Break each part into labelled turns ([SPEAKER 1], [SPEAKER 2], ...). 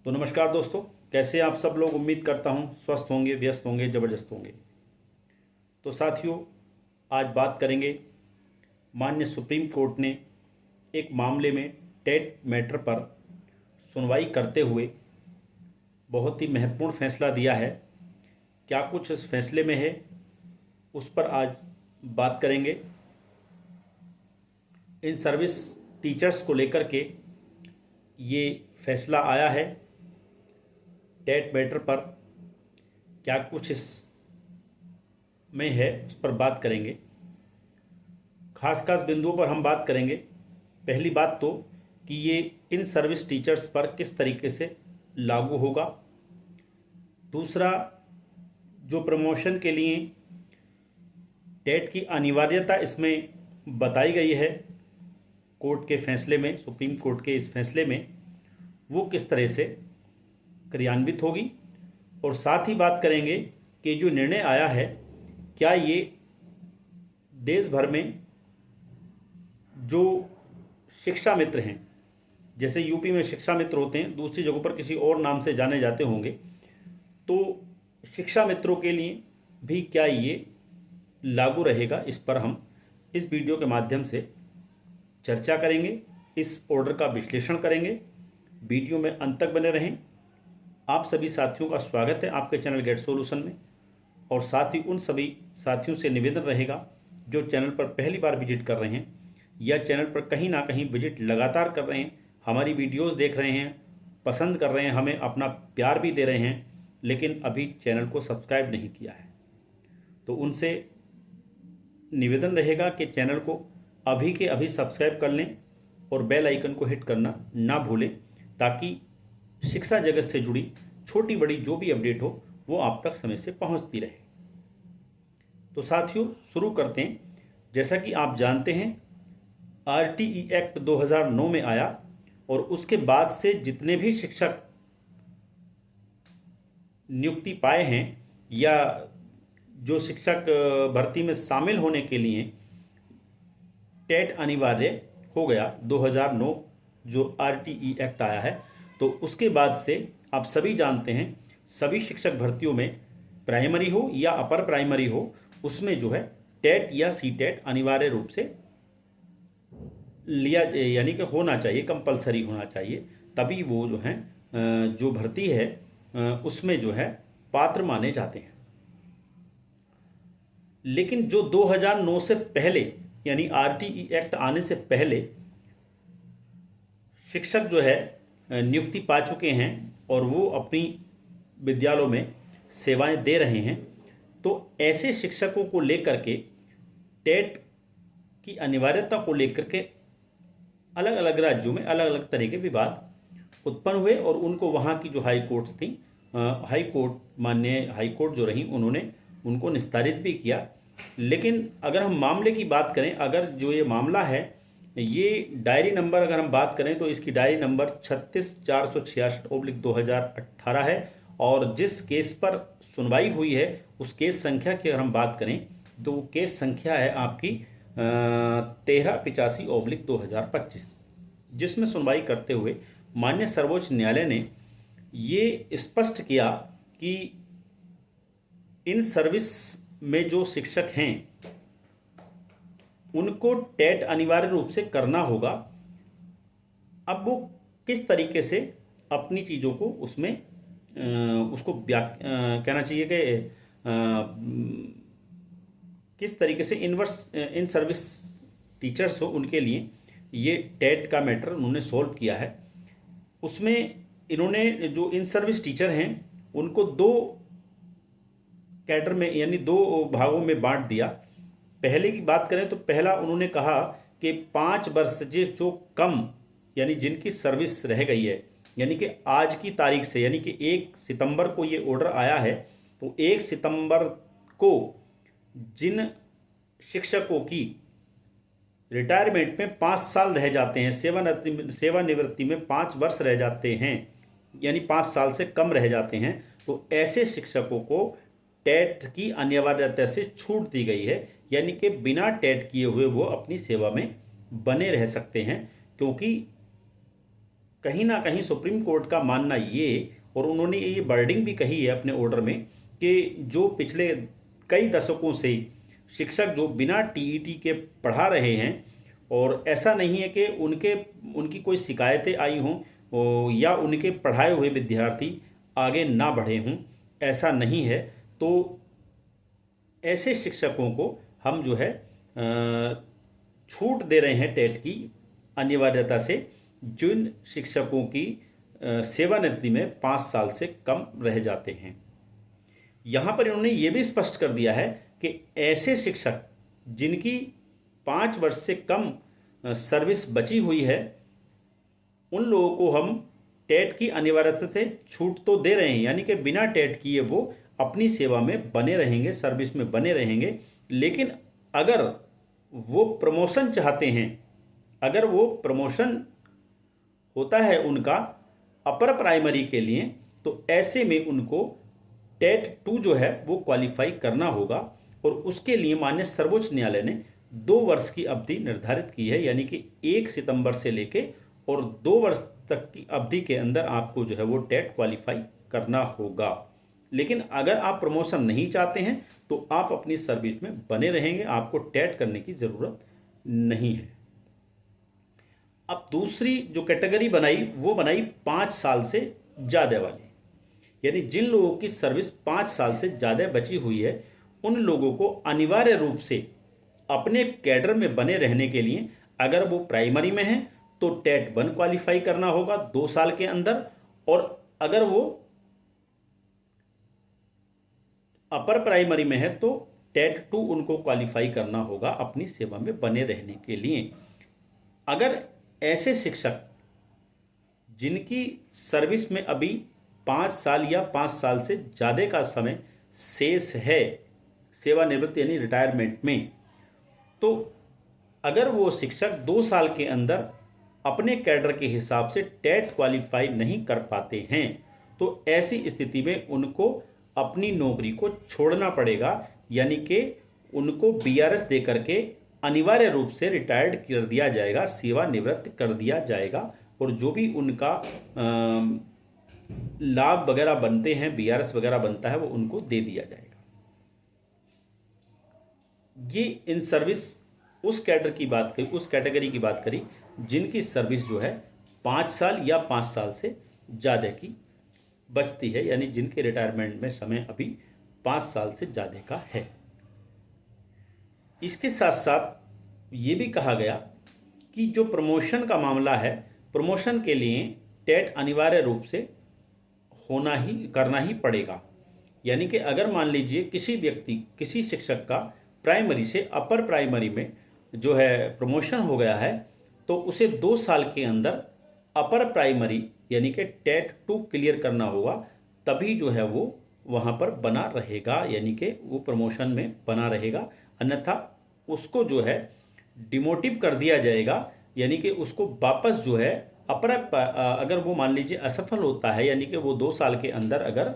[SPEAKER 1] तो नमस्कार दोस्तों, कैसे आप सब लोग। उम्मीद करता हूँ स्वस्थ होंगे, व्यस्त होंगे, ज़बरदस्त होंगे। तो साथियों, आज बात करेंगे माननीय सुप्रीम कोर्ट ने एक मामले में टेट मैटर पर सुनवाई करते हुए बहुत ही महत्वपूर्ण फैसला दिया है। क्या कुछ इस फैसले में है, उस पर आज बात करेंगे। इन सर्विस टीचर्स को लेकर के ये फैसला आया है। टेट मैटर पर क्या कुछ इस में है, उस पर बात करेंगे। खास खास बिंदुओं पर हम बात करेंगे। पहली बात तो कि ये इन सर्विस टीचर्स पर किस तरीके से लागू होगा। दूसरा, जो प्रमोशन के लिए टेट की अनिवार्यता इसमें बताई गई है कोर्ट के फैसले में, सुप्रीम कोर्ट के इस फैसले में, वो किस तरह से क्रियान्वित होगी। और साथ ही बात करेंगे कि जो निर्णय आया है, क्या ये देश भर में जो शिक्षा मित्र हैं, जैसे यूपी में शिक्षा मित्र होते हैं, दूसरी जगहों पर किसी और नाम से जाने जाते होंगे, तो शिक्षा मित्रों के लिए भी क्या ये लागू रहेगा, इस पर हम इस वीडियो के माध्यम से चर्चा करेंगे। इस ऑर्डर का विश्लेषण करेंगे। वीडियो में अंत तक बने रहें। आप सभी साथियों का स्वागत है आपके चैनल गेट सॉल्यूशन में। और साथ ही उन सभी साथियों से निवेदन रहेगा जो चैनल पर पहली बार विजिट कर रहे हैं या चैनल पर कहीं ना कहीं विजिट लगातार कर रहे हैं, हमारी वीडियोस देख रहे हैं, पसंद कर रहे हैं, हमें अपना प्यार भी दे रहे हैं, लेकिन अभी चैनल को सब्सक्राइब नहीं किया है, तो उनसे निवेदन रहेगा कि चैनल को अभी के अभी सब्सक्राइब कर लें और बेल आइकन को हिट करना ना भूलें, ताकि शिक्षा जगत से जुड़ी छोटी बड़ी जो भी अपडेट हो वो आप तक समय से पहुंचती रहे। तो साथियों, शुरू करते हैं। जैसा कि आप जानते हैं, आरटीई एक्ट 2009 में आया और उसके बाद से जितने भी शिक्षक नियुक्ति पाए हैं या जो शिक्षक भर्ती में शामिल होने के लिए टेट अनिवार्य हो गया, 2009 जो आरटीई एक्ट आया है, तो उसके बाद से आप सभी जानते हैं सभी शिक्षक भर्तियों में, प्राइमरी हो या अपर प्राइमरी हो, उसमें जो है टेट या सी टेट अनिवार्य रूप से लिया, यानी कि होना चाहिए, कंपलसरी होना चाहिए, तभी वो जो है जो भर्ती है उसमें जो है पात्र माने जाते हैं। लेकिन जो 2009 से पहले, यानी आरटीई एक्ट आने से पहले शिक्षक जो है नियुक्ति पा चुके हैं और वो अपनी विद्यालयों में सेवाएं दे रहे हैं, तो ऐसे शिक्षकों को लेकर के टेट की अनिवार्यता को लेकर के अलग अलग राज्यों में अलग अलग तरह के विवाद उत्पन्न हुए और उनको वहाँ की जो हाई कोर्ट्स थी, माननीय हाई कोर्ट जो रही, उन्होंने उनको निस्तारित भी किया। लेकिन अगर हम मामले की बात करें, अगर जो ये मामला है, ये डायरी नंबर अगर हम बात करें तो इसकी डायरी नंबर 36,466/2018 है। और जिस केस पर सुनवाई हुई है उस केस संख्या की अगर हम बात करें तो वो केस संख्या है आपकी 1385/2025, जिसमें सुनवाई करते हुए माननीय सर्वोच्च न्यायालय ने ये स्पष्ट किया कि इन सर्विस में जो शिक्षक हैं उनको टेट अनिवार्य रूप से करना होगा। अब वो किस तरीके से अपनी चीज़ों को उसमें उसको कहना चाहिए कि किस तरीके से इन सर्विस टीचर्स हो, उनके लिए ये टेट का मैटर उन्होंने सॉल्व किया है। उसमें इन्होंने जो इन सर्विस टीचर हैं उनको दो कैडर में, यानी दो भागों में बांट दिया। पहले की बात करें तो पहला उन्होंने कहा कि 5 वर्ष जो कम, यानी जिनकी सर्विस रह गई है, यानी कि आज की तारीख से, यानी कि 1 सितंबर को ये ऑर्डर आया है, तो 1 सितंबर को जिन शिक्षकों की रिटायरमेंट में 5 साल रह जाते हैं, सेवानिवृत्ति में 5 वर्ष रह जाते हैं, यानी 5 साल से कम रह जाते हैं, तो ऐसे शिक्षकों को टेट की अनिवार्यता से छूट दी गई है। यानी कि बिना टेट किए हुए वो अपनी सेवा में बने रह सकते हैं, क्योंकि कहीं ना कहीं सुप्रीम कोर्ट का मानना ये, और उन्होंने ये वर्डिंग भी कही है अपने ऑर्डर में, कि जो पिछले कई दशकों से शिक्षक जो बिना टीईटी के पढ़ा रहे हैं, और ऐसा नहीं है कि उनकी कोई शिकायतें आई हों या उनके पढ़ाए हुए विद्यार्थी आगे ना बढ़े हों, ऐसा नहीं है। तो ऐसे शिक्षकों को हम जो है छूट दे रहे हैं टेट की अनिवार्यता से, जिन शिक्षकों की सेवानिवृत्ति में 5 साल से कम रह जाते हैं। यहाँ पर इन्होंने ये भी स्पष्ट कर दिया है कि ऐसे शिक्षक जिनकी 5 वर्ष से कम सर्विस बची हुई है, उन लोगों को हम टेट की अनिवार्यता से छूट तो दे रहे हैं, यानी कि बिना टेट किए वो अपनी सेवा में बने रहेंगे, सर्विस में बने रहेंगे। लेकिन अगर वो प्रमोशन चाहते हैं, अगर वो प्रमोशन होता है उनका अपर प्राइमरी के लिए, तो ऐसे में उनको टेट 2 जो है वो क्वालिफाई करना होगा। और उसके लिए माननीय सर्वोच्च न्यायालय ने 2 वर्ष की अवधि निर्धारित की है, यानी कि 1 सितंबर से लेके और 2 वर्ष तक की अवधि के अंदर आपको जो है वो टेट क्वालिफाई करना होगा। लेकिन अगर आप प्रमोशन नहीं चाहते हैं तो आप अपनी सर्विस में बने रहेंगे, आपको टेट करने की ज़रूरत नहीं है। अब दूसरी जो कैटेगरी बनाई वो बनाई 5 साल से ज़्यादा वाली, यानी जिन लोगों की सर्विस 5 साल से ज़्यादा बची हुई है, उन लोगों को अनिवार्य रूप से अपने कैडर में बने रहने के लिए, अगर वो प्राइमरी में हैं तो टेट 1 क्वालिफाई करना होगा 2 साल के अंदर, और अगर वो अपर प्राइमरी में है तो टेट 2 उनको क्वालिफाई करना होगा अपनी सेवा में बने रहने के लिए। अगर ऐसे शिक्षक जिनकी सर्विस में अभी 5 साल या 5 साल से ज़्यादा का समय शेष है सेवानिवृत्ति यानी रिटायरमेंट में, तो अगर वो शिक्षक 2 साल के अंदर अपने कैडर के हिसाब से टेट क्वालिफाई नहीं कर पाते हैं, तो ऐसी स्थिति में उनको अपनी नौकरी को छोड़ना पड़ेगा, यानी कि उनको बीआरएस दे करके अनिवार्य रूप से रिटायर्ड कर दिया जाएगा, सेवानिवृत्त कर दिया जाएगा, और जो भी उनका लाभ वगैरह बनते हैं, बीआरएस वगैरह बनता है, वो उनको दे दिया जाएगा। ये इन सर्विस उस कैडर की बात करी, उस कैटेगरी की बात करी जिनकी सर्विस जो है 5 साल या 5 साल से ज़्यादा की बचती है, यानी जिनके रिटायरमेंट में समय अभी 5 साल से ज़्यादा का है। इसके साथ साथ ये भी कहा गया कि जो प्रमोशन का मामला है, प्रमोशन के लिए टेट अनिवार्य रूप से करना ही पड़ेगा। यानी कि अगर मान लीजिए किसी शिक्षक का प्राइमरी से अपर प्राइमरी में जो है प्रमोशन हो गया है, तो उसे 2 साल के अंदर अपर प्राइमरी यानी कि टेट 2 क्लियर करना होगा, तभी जो है वो वहाँ पर बना रहेगा, यानी कि वो प्रमोशन में बना रहेगा। अन्यथा उसको जो है डिमोटिव कर दिया जाएगा, यानी कि उसको वापस जो है अगर वो मान लीजिए असफल होता है, यानी कि वो 2 साल के अंदर अगर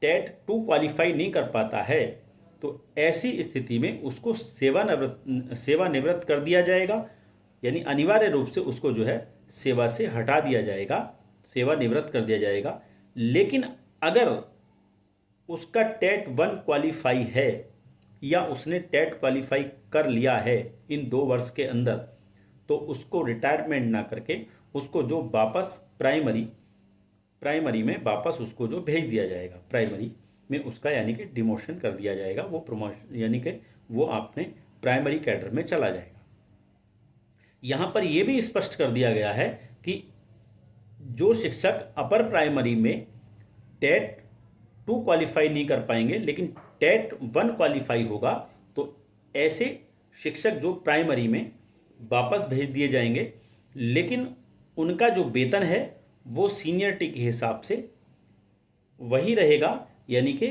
[SPEAKER 1] टेट 2 क्वालिफाई नहीं कर पाता है, तो ऐसी स्थिति में उसको सेवानिवृत्त कर दिया जाएगा, यानी अनिवार्य रूप से उसको जो है सेवा से हटा दिया जाएगा, सेवानिवृत्त कर दिया जाएगा। लेकिन अगर उसका टेट 1 क्वालिफाई है या उसने टेट क्वालिफाई कर लिया है इन 2 वर्ष के अंदर, तो उसको रिटायरमेंट ना करके उसको जो वापस प्राइमरी में वापस उसको जो भेज दिया जाएगा, प्राइमरी में उसका यानी कि डिमोशन कर दिया जाएगा, वो प्रमोशन यानी कि वो अपने प्राइमरी कैडर में चला जाएगा। यहाँ पर यह भी स्पष्ट कर दिया गया है कि जो शिक्षक अपर प्राइमरी में टेट 2 क्वालिफाई नहीं कर पाएंगे लेकिन टेट 1 क्वालिफाई होगा, तो ऐसे शिक्षक जो प्राइमरी में वापस भेज दिए जाएंगे, लेकिन उनका जो वेतन है वो सीनियरिटी के हिसाब से वही रहेगा, यानी कि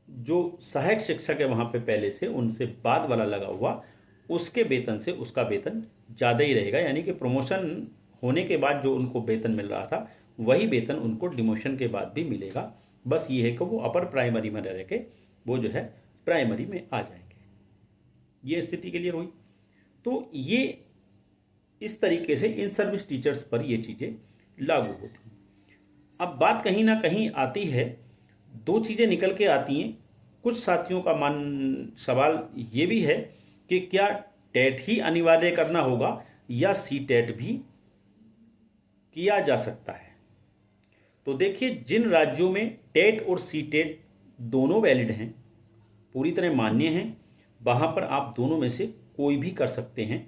[SPEAKER 1] जो सहायक शिक्षक है वहाँ पे पहले से उनसे बाद वाला लगा हुआ, उसके वेतन से उसका वेतन ज़्यादा ही रहेगा, यानी कि प्रमोशन होने के बाद जो उनको वेतन मिल रहा था वही वेतन उनको डिमोशन के बाद भी मिलेगा। बस ये है कि वो अपर प्राइमरी में रह के वो जो है प्राइमरी में आ जाएंगे। ये स्थिति क्लियर हुई। तो ये इस तरीके से इन सर्विस टीचर्स पर ये चीज़ें लागू होती हैं। अब बात कहीं ना कहीं आती है, दो चीज़ें निकल के आती हैं। कुछ साथियों का सवाल ये भी है कि क्या टेट ही अनिवार्य करना होगा या सी टेट भी किया जा सकता है। तो देखिए, जिन राज्यों में टेट और सी टेट दोनों वैलिड हैं, पूरी तरह मान्य हैं, वहाँ पर आप दोनों में से कोई भी कर सकते हैं।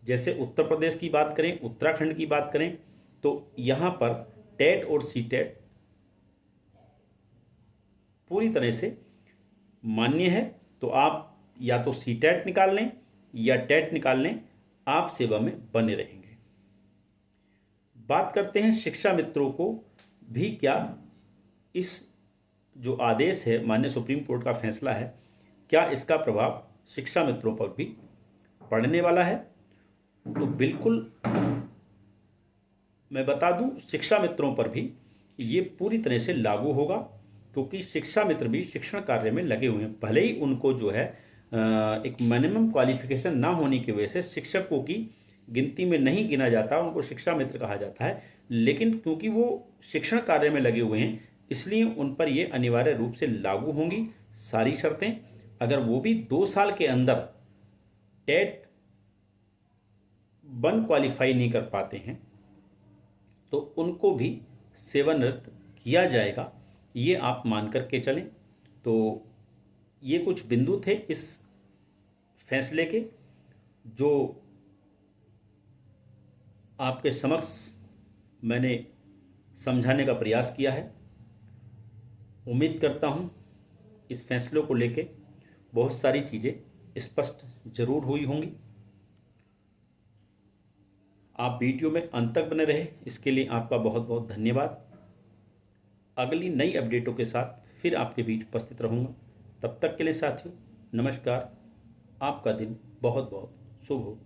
[SPEAKER 1] जैसे उत्तर प्रदेश की बात करें, उत्तराखंड की बात करें, तो यहाँ पर टेट और सी टेट पूरी तरह से मान्य है। तो आप या तो सी टेट निकाल लें या टेट निकाल लें, आप सेवा में बने रहेंगे। बात करते हैं शिक्षा मित्रों को भी, क्या इस जो आदेश है, माननीय सुप्रीम कोर्ट का फैसला है, क्या इसका प्रभाव शिक्षा मित्रों पर भी पड़ने वाला है। तो बिल्कुल मैं बता दूं, शिक्षा मित्रों पर भी ये पूरी तरह से लागू होगा, क्योंकि शिक्षा मित्र भी शिक्षण कार्य में लगे हुए हैं। भले ही उनको जो है एक मिनिमम क्वालिफिकेशन ना होने की वजह से शिक्षकों की गिनती में नहीं गिना जाता, उनको शिक्षा मित्र कहा जाता है, लेकिन क्योंकि वो शिक्षण कार्य में लगे हुए हैं, इसलिए उन पर ये अनिवार्य रूप से लागू होंगी सारी शर्तें। अगर वो भी 2 साल के अंदर टेट 1 क्वालिफाई नहीं कर पाते हैं, तो उनको भी सेवानिवृत्त किया जाएगा, ये आप मान करके चलें। तो ये कुछ बिंदु थे इस फैसले के, जो आपके समक्ष मैंने समझाने का प्रयास किया है। उम्मीद करता हूँ इस फैसलों को लेके बहुत सारी चीज़ें स्पष्ट जरूर हुई होंगी। आप वीडियो में अंत तक बने रहे, इसके लिए आपका बहुत बहुत धन्यवाद। अगली नई अपडेटों के साथ फिर आपके बीच उपस्थित रहूँगा। तब तक के लिए साथियों, नमस्कार। आपका दिन बहुत बहुत शुभ हो।